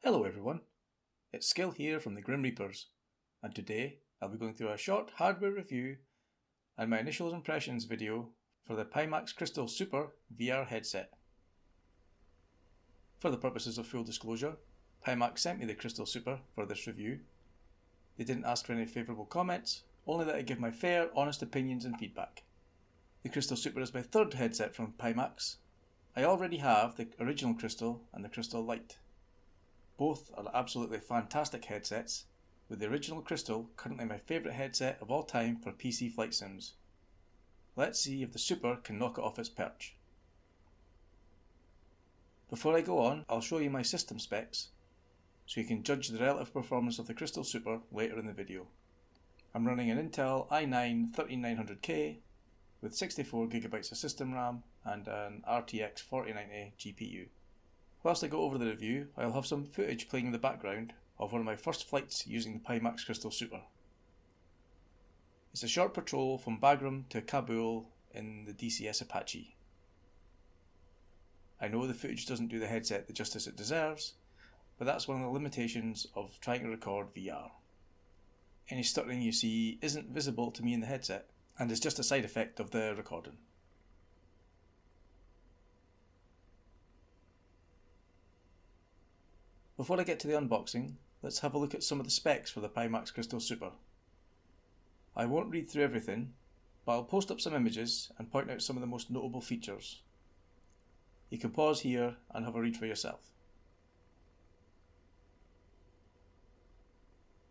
Hello everyone, it's Skil here from the Grim Reapers, and today I'll be going through a short hardware review and my initial impressions video for the Pimax CrystalSuper VR headset. For the purposes of full disclosure, Pimax sent me the CrystalSuper for this review. They didn't ask for any favourable comments, only that I give my fair, honest opinions and feedback. The CrystalSuper is my third headset from Pimax. I already have the original Crystal and the Crystal Lite. Both are absolutely fantastic headsets, with the original Crystal currently my favourite headset of all time for PC flight sims. Let's see if the Super can knock it off its perch. Before I go on, I'll show you my system specs, so you can judge the relative performance of the CrystalSuper later in the video. I'm running an Intel i9 13900K with 64GB of system RAM and an RTX 4090 GPU. Whilst I go over the review, I'll have some footage playing in the background of one of my first flights using the Pimax CrystalSuper. It's a short patrol from Bagram to Kabul in the DCS Apache. I know the footage doesn't do the headset the justice it deserves, but that's one of the limitations of trying to record VR. Any stuttering you see isn't visible to me in the headset, and is just a side effect of the recording. Before I get to the unboxing, let's have a look at some of the specs for the Pimax CrystalSuper. I won't read through everything, but I'll post up some images and point out some of the most notable features. You can pause here and have a read for yourself.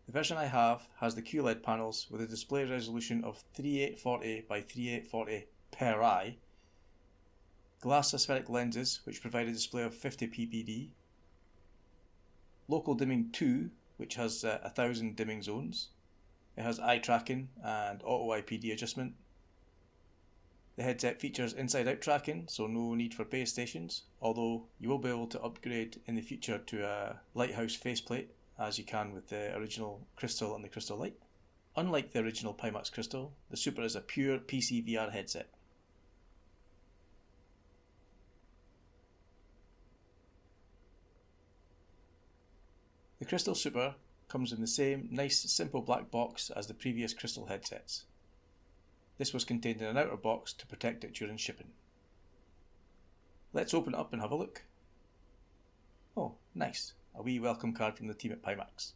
The version I have has the QLED panels with a display resolution of 3840 by 3840 per eye, glass aspheric lenses which provide a display of 50 ppd, local dimming 2 which has 1000 dimming zones. It has eye tracking and auto IPD adjustment. The headset features inside-out tracking, so no need for base stations, although you will be able to upgrade in the future to a lighthouse faceplate as you can with the original Crystal and the Crystal Lite. Unlike the original Pimax Crystal, the Super is a pure PC VR headset. The CrystalSuper comes in the same nice simple black box as the previous Crystal headsets. This was contained in an outer box to protect it during shipping. Let's open it up and have a look. Oh, nice. A wee welcome card from the team at Pimax.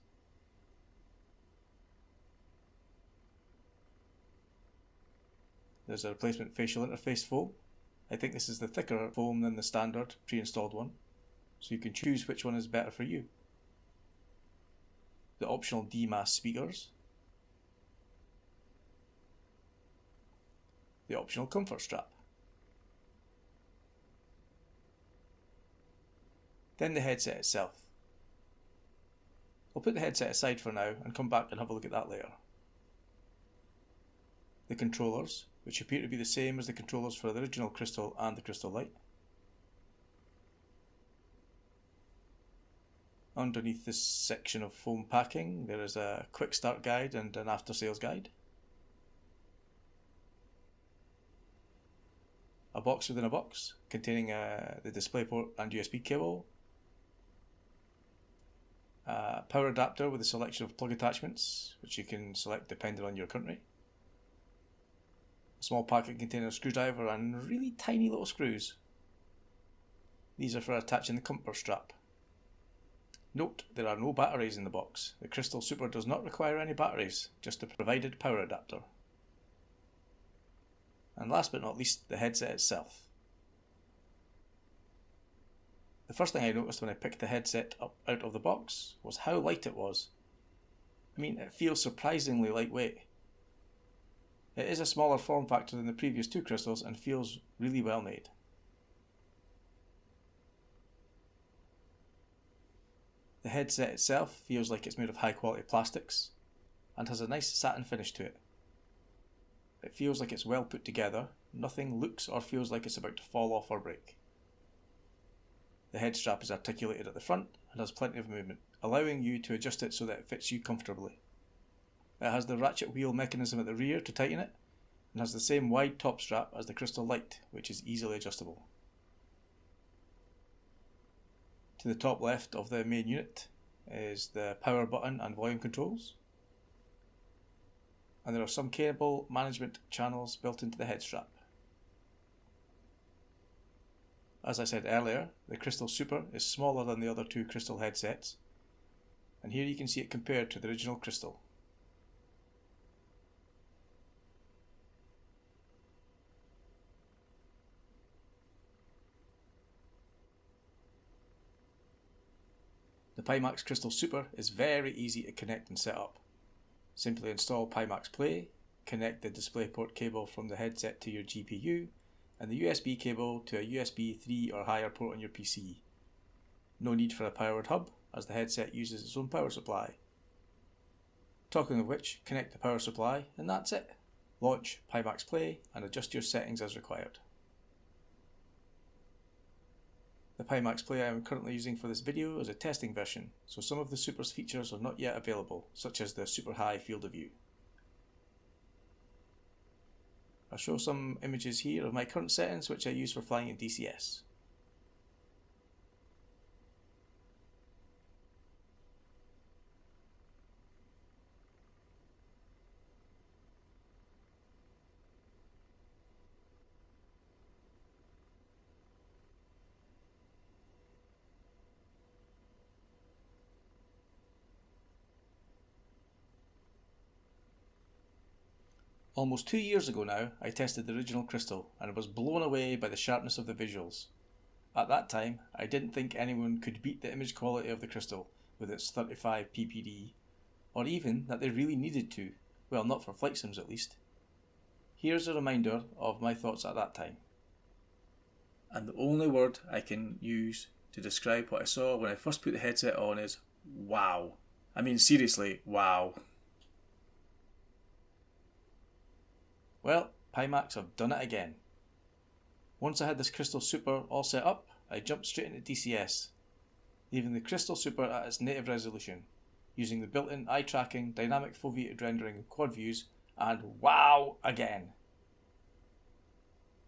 There's a replacement facial interface foam. I think this is the thicker foam than the standard pre-installed one, so you can choose which one is better for you. The optional DMAS speakers, the optional comfort strap, then the headset itself. I'll put the headset aside for now and come back and have a look at that later. The controllers, which appear to be the same as the controllers for the original Crystal and the Crystal Lite. Underneath this section of foam packing there is a quick start guide and an after sales guide. A box within a box containing the DisplayPort and USB cable. A power adapter with a selection of plug attachments which you can select depending on your country. A small packet containing a screwdriver and really tiny little screws. These are for attaching the comfort strap. Note, there are no batteries in the box. The CrystalSuper does not require any batteries, just a provided power adapter. And last but not least, the headset itself. The first thing I noticed when I picked the headset up out of the box was how light it was. I mean, it feels surprisingly lightweight. It is a smaller form factor than the previous two Crystals and feels really well made. The headset itself feels like it's made of high quality plastics and has a nice satin finish to it. It feels like it's well put together, nothing looks or feels like it's about to fall off or break. The head strap is articulated at the front and has plenty of movement, allowing you to adjust it so that it fits you comfortably. It has the ratchet wheel mechanism at the rear to tighten it, and has the same wide top strap as the Crystal Lite, which is easily adjustable. To the top left of the main unit is the power button and volume controls. And there are some cable management channels built into the head strap. As I said earlier, the CrystalSuper is smaller than the other two Crystal headsets, and here you can see it compared to the original Crystal. The Pimax CrystalSuper is very easy to connect and set up. Simply install Pimax Play, connect the DisplayPort cable from the headset to your GPU, and the USB cable to a USB 3 or higher port on your PC. No need for a powered hub, as the headset uses its own power supply. Talking of which, connect the power supply and that's it. Launch Pimax Play and adjust your settings as required. The Pimax Play I am currently using for this video is a testing version, so some of the Super's features are not yet available, such as the super high field of view. I'll show some images here of my current settings which I use for flying in DCS. Almost 2 years ago now, I tested the original Crystal and was blown away by the sharpness of the visuals. At that time, I didn't think anyone could beat the image quality of the Crystal with its 35 ppd, or even that they really needed to, well, not for flight sims at least. Here's a reminder of my thoughts at that time. And the only word I can use to describe what I saw when I first put the headset on is wow. I mean seriously, wow. Well, Pimax have done it again. Once I had this CrystalSuper all set up, I jumped straight into DCS, leaving the CrystalSuper at its native resolution, using the built-in eye tracking, dynamic foveated rendering, quad views, and wow again.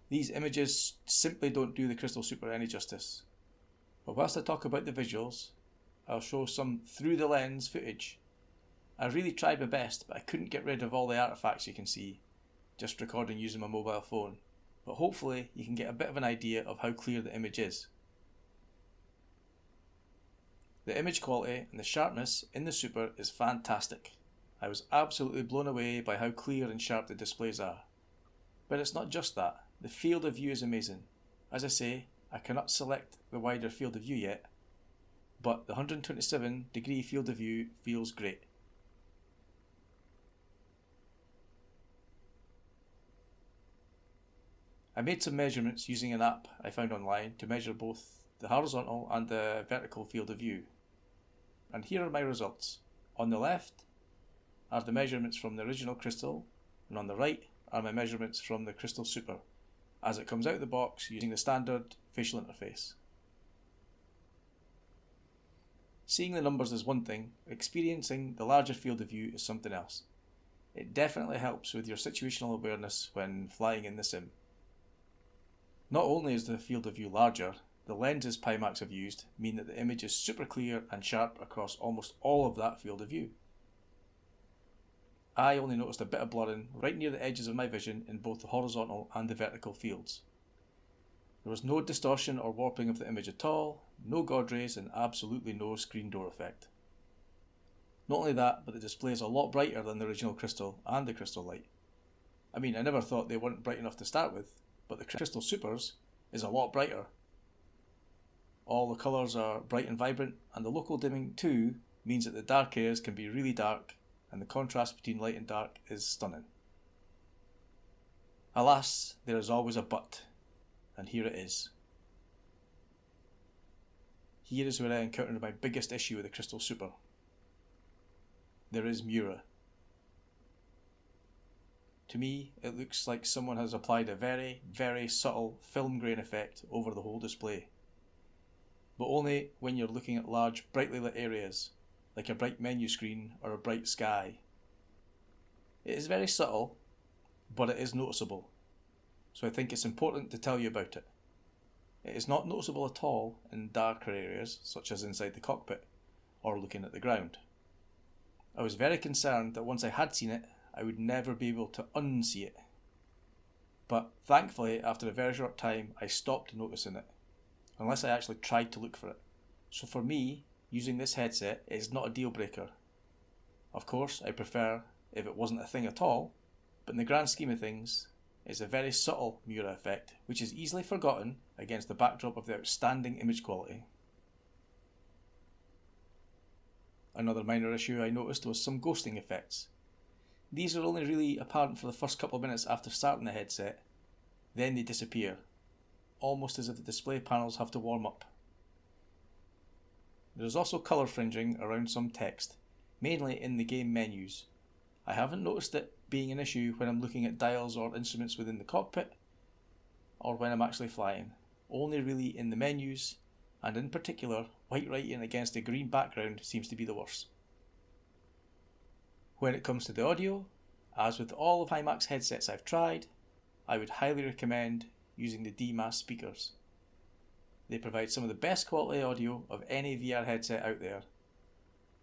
These images simply don't do the CrystalSuper any justice. But whilst I talk about the visuals, I'll show some through the lens footage. I really tried my best, but I couldn't get rid of all the artifacts you can see, just recording using my mobile phone, but hopefully you can get a bit of an idea of how clear the image is. The image quality and the sharpness in the Super is fantastic. I was absolutely blown away by how clear and sharp the displays are. But it's not just that, the field of view is amazing. As I say, I cannot select the wider field of view yet, but the 127-degree field of view feels great. I made some measurements using an app I found online to measure both the horizontal and the vertical field of view. And here are my results. On the left are the measurements from the original Crystal, and on the right are my measurements from the CrystalSuper, as it comes out of the box using the standard facial interface. Seeing the numbers is one thing, experiencing the larger field of view is something else. It definitely helps with your situational awareness when flying in the sim. Not only is the field of view larger, the lenses Pimax have used mean that the image is super clear and sharp across almost all of that field of view. I only noticed a bit of blurring right near the edges of my vision in both the horizontal and the vertical fields. There was no distortion or warping of the image at all, no God rays, and absolutely no screen door effect. Not only that, but the display is a lot brighter than the original Crystal and the Crystal Light. I mean, I never thought they weren't bright enough to start with, but the CrystalSuper's is a lot brighter. All the colours are bright and vibrant, and the local dimming too means that the dark areas can be really dark, and the contrast between light and dark is stunning. Alas, there is always a but, and here it is. Here is where I encountered my biggest issue with the CrystalSuper. There is Mura. To me, it looks like someone has applied a very, very subtle film grain effect over the whole display. But only when you're looking at large, brightly lit areas, like a bright menu screen or a bright sky. It is very subtle, but it is noticeable, so I think it's important to tell you about it. It is not noticeable at all in darker areas, such as inside the cockpit, or looking at the ground. I was very concerned that once I had seen it, I would never be able to unsee it. But thankfully, after a very short time, I stopped noticing it, unless I actually tried to look for it. So for me, using this headset is not a deal breaker. Of course, I prefer if it wasn't a thing at all, but in the grand scheme of things, it's a very subtle Miura effect, which is easily forgotten against the backdrop of the outstanding image quality. Another minor issue I noticed was some ghosting effects. These are only really apparent for the first couple of minutes after starting the headset, then they disappear, almost as if the display panels have to warm up. There is also colour fringing around some text, mainly in the game menus. I haven't noticed it being an issue when I'm looking at dials or instruments within the cockpit, or when I'm actually flying, only really in the menus, and in particular, white writing against a green background seems to be the worst. When it comes to the audio, as with all of Pimax headsets I've tried, I would highly recommend using the DMAS speakers. They provide some of the best quality audio of any VR headset out there.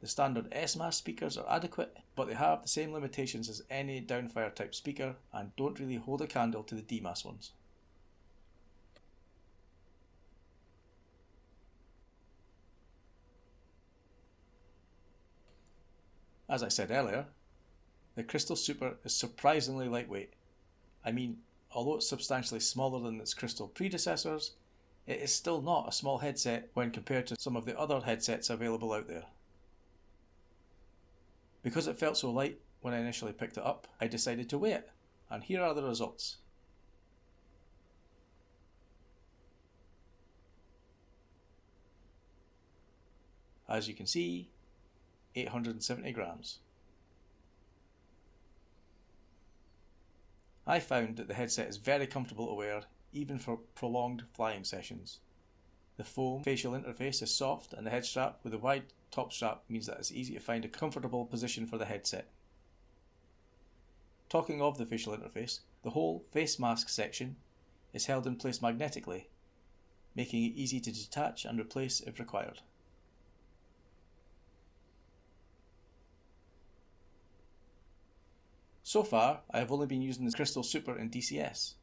The standard SMAS speakers are adequate, but they have the same limitations as any downfire type speaker and don't really hold a candle to the DMAS ones. As I said earlier, the CrystalSuper is surprisingly lightweight. I mean, although it's substantially smaller than its Crystal predecessors, it is still not a small headset when compared to some of the other headsets available out there. Because it felt so light when I initially picked it up, I decided to weigh it, and here are the results. As you can see, 870 grams. I found that the headset is very comfortable to wear, even for prolonged flying sessions. The foam facial interface is soft, and the head strap with a wide top strap means that it's easy to find a comfortable position for the headset. Talking of the facial interface, the whole face mask section is held in place magnetically, making it easy to detach and replace if required. So far, I have only been using the CrystalSuper in DCS.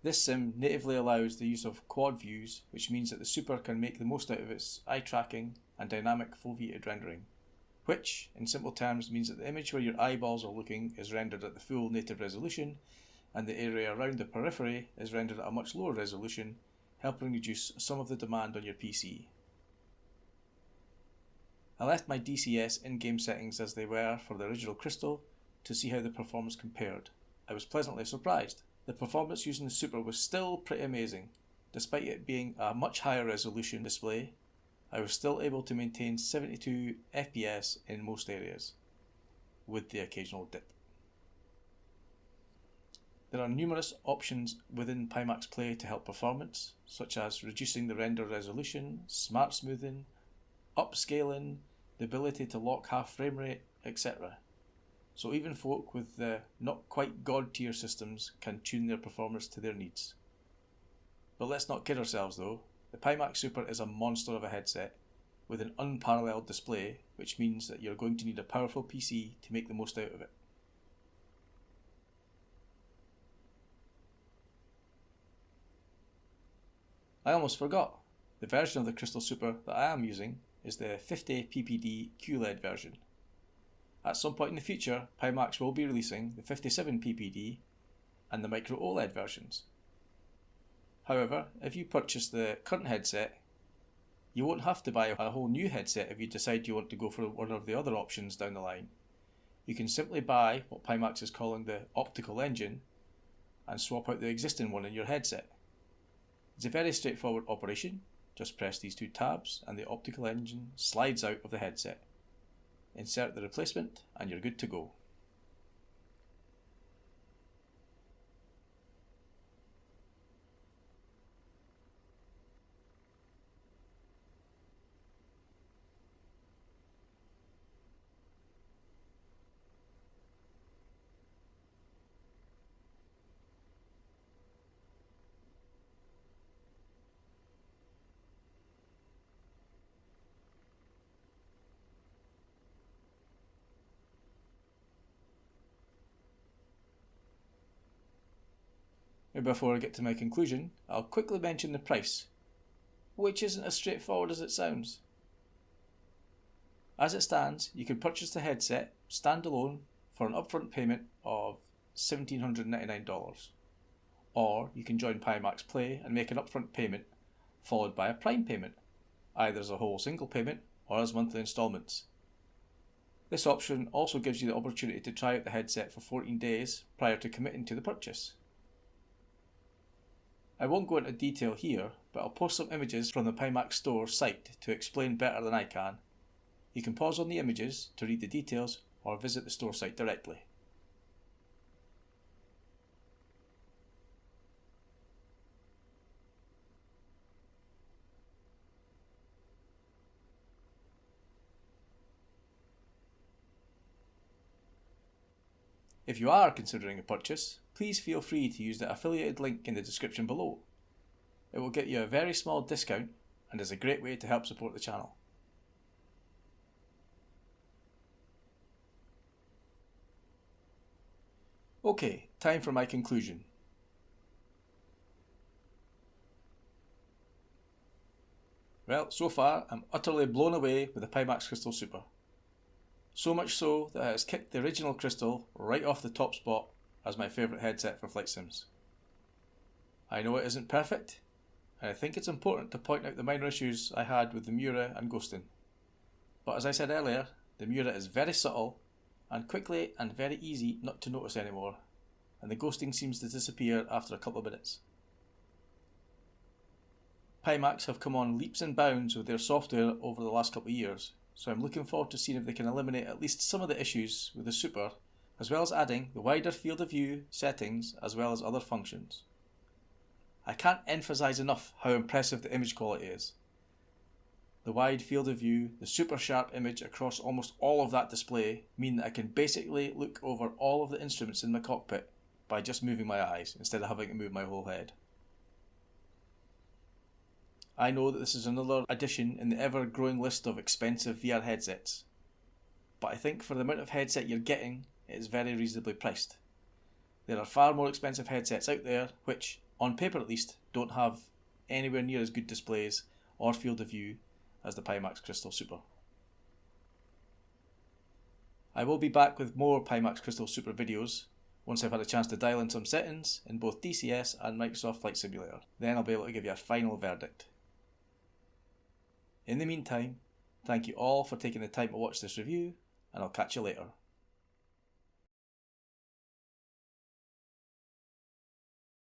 This sim natively allows the use of quad views, which means that the Super can make the most out of its eye tracking and dynamic foveated rendering, which, in simple terms, means that the image where your eyeballs are looking is rendered at the full native resolution, and the area around the periphery is rendered at a much lower resolution, helping reduce some of the demand on your PC. I left my DCS in-game settings as they were for the original Crystal to see how the performance compared. I was pleasantly surprised. The performance using the Super was still pretty amazing. Despite it being a much higher resolution display, I was still able to maintain 72 FPS in most areas, with the occasional dip. There are numerous options within Pimax Play to help performance, such as reducing the render resolution, smart smoothing, upscaling, the ability to lock half frame rate, etc. So even folk with the not quite god tier systems can tune their performance to their needs. But let's not kid ourselves though, the Pimax Super is a monster of a headset with an unparalleled display, which means that you're going to need a powerful PC to make the most out of it. I almost forgot, the version of the CrystalSuper that I am using is the 50 ppd QLED version. At some point in the future, Pimax will be releasing the 57 ppd and the micro OLED versions. However, if you purchase the current headset, you won't have to buy a whole new headset if you decide you want to go for one of the other options down the line. You can simply buy what Pimax is calling the Optical Engine and swap out the existing one in your headset. It's a very straightforward operation. Just press these two tabs and the Optical Engine slides out of the headset. Insert the replacement and you're good to go. And before I get to my conclusion, I'll quickly mention the price, which isn't as straightforward as it sounds. As it stands, you can purchase the headset standalone for an upfront payment of $1,799, or you can join Pimax Play and make an upfront payment followed by a Prime payment, either as a whole single payment or as monthly instalments. This option also gives you the opportunity to try out the headset for 14 days prior to committing to the purchase. I won't go into detail here, but I'll post some images from the Pimax store site to explain better than I can. You can pause on the images to read the details or visit the store site directly. If you are considering a purchase, please feel free to use the affiliated link in the description below. It will get you a very small discount and is a great way to help support the channel. Okay, time for my conclusion. Well, so far I'm utterly blown away with the Pimax CrystalSuper. So much so that it has kicked the original Crystal right off the top spot as my favourite headset for flight sims. I know it isn't perfect, and I think it's important to point out the minor issues I had with the Miura and ghosting. But as I said earlier, the Miura is very subtle and quickly and very easy not to notice anymore, and the ghosting seems to disappear after a couple of minutes. Pimax have come on leaps and bounds with their software over the last couple of years, so I'm looking forward to seeing if they can eliminate at least some of the issues with the Super, as well as adding the wider field of view settings as well as other functions. I can't emphasise enough how impressive the image quality is. The wide field of view, the super sharp image across almost all of that display mean that I can basically look over all of the instruments in the cockpit by just moving my eyes instead of having to move my whole head. I know that this is another addition in the ever-growing list of expensive VR headsets, but I think for the amount of headset you're getting, it is very reasonably priced. There are far more expensive headsets out there which, on paper at least, don't have anywhere near as good displays or field of view as the Pimax CrystalSuper. I will be back with more Pimax CrystalSuper videos once I've had a chance to dial in some settings in both DCS and Microsoft Flight Simulator. Then I'll be able to give you a final verdict. In the meantime, thank you all for taking the time to watch this review, and I'll catch you later.